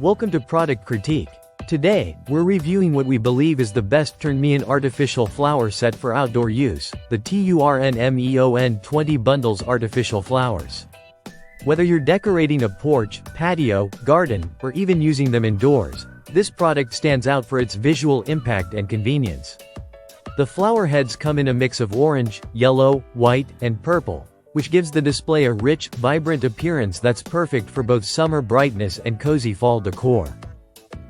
Welcome to Product Critique. Today, we're reviewing what we believe is the best Turnmeon artificial flower set for outdoor use, the Turnmeon 20 Bundles Artificial Flowers. Whether you're decorating a porch, patio, garden, or even using them indoors, this product stands out for its visual impact and convenience. The flower heads come in a mix of orange, yellow, white, and purple, which gives the display a rich, vibrant appearance that's perfect for both summer brightness and cozy fall decor.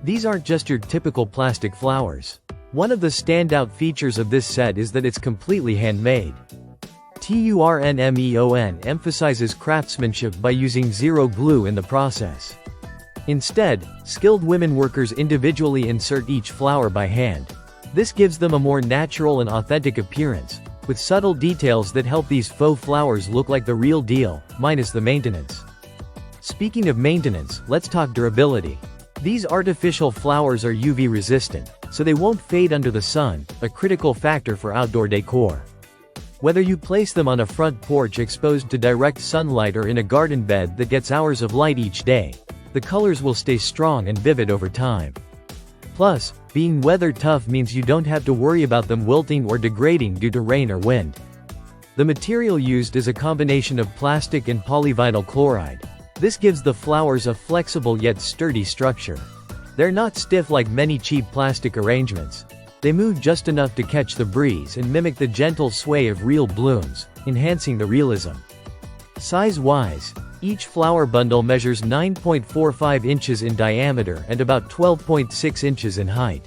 These aren't just your typical plastic flowers. One of the standout features of this set is that it's completely handmade. Turnmeon emphasizes craftsmanship by using zero glue in the process. Instead, skilled women workers individually insert each flower by hand. This gives them a more natural and authentic appearance, with subtle details that help these faux flowers look like the real deal, minus the maintenance. Speaking of maintenance, let's talk durability. These artificial flowers are UV resistant, so they won't fade under the sun, a critical factor for outdoor decor. Whether you place them on a front porch exposed to direct sunlight or in a garden bed that gets hours of light each day, the colors will stay strong and vivid over time. Plus, being weather tough means you don't have to worry about them wilting or degrading due to rain or wind. The material used is a combination of plastic and polyvinyl chloride. This gives the flowers a flexible yet sturdy structure. They're not stiff like many cheap plastic arrangements. They move just enough to catch the breeze and mimic the gentle sway of real blooms, enhancing the realism. Size-wise, each flower bundle measures 9.45 inches in diameter and about 12.6 inches in height.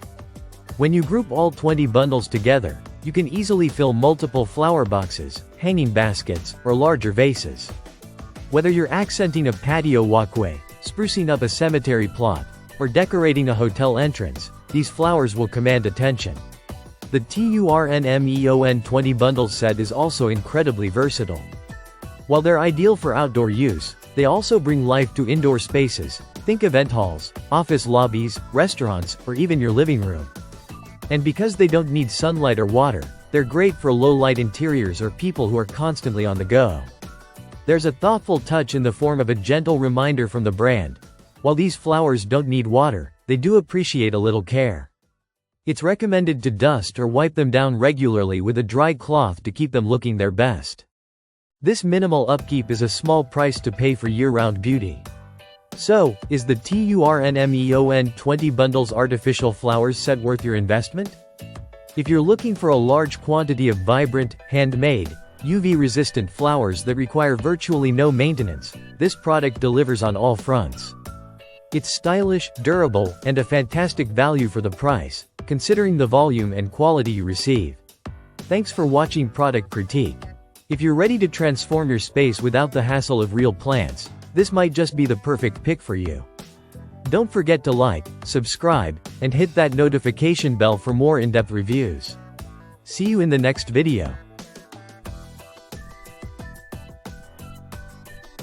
When you group all 20 bundles together, you can easily fill multiple flower boxes, hanging baskets, or larger vases. Whether you're accenting a patio walkway, sprucing up a cemetery plot, or decorating a hotel entrance, these flowers will command attention. The Turnmeon 20 Bundles set is also incredibly versatile. While they're ideal for outdoor use, they also bring life to indoor spaces. Think event halls, office lobbies, restaurants, or even your living room. And because they don't need sunlight or water, they're great for low-light interiors or people who are constantly on the go. There's a thoughtful touch in the form of a gentle reminder from the brand. While these flowers don't need water, they do appreciate a little care. It's recommended to dust or wipe them down regularly with a dry cloth to keep them looking their best. This minimal upkeep is a small price to pay for year-round beauty. So, is the Turnmeon 20 Bundles Artificial Flowers set worth your investment? If you're looking for a large quantity of vibrant, handmade, UV-resistant flowers that require virtually no maintenance, this product delivers on all fronts. It's stylish, durable, and a fantastic value for the price, considering the volume and quality you receive. Thanks for watching Product Critique. If you're ready to transform your space without the hassle of real plants, this might just be the perfect pick for you. Don't forget to like, subscribe, and hit that notification bell for more in-depth reviews. See you in the next video.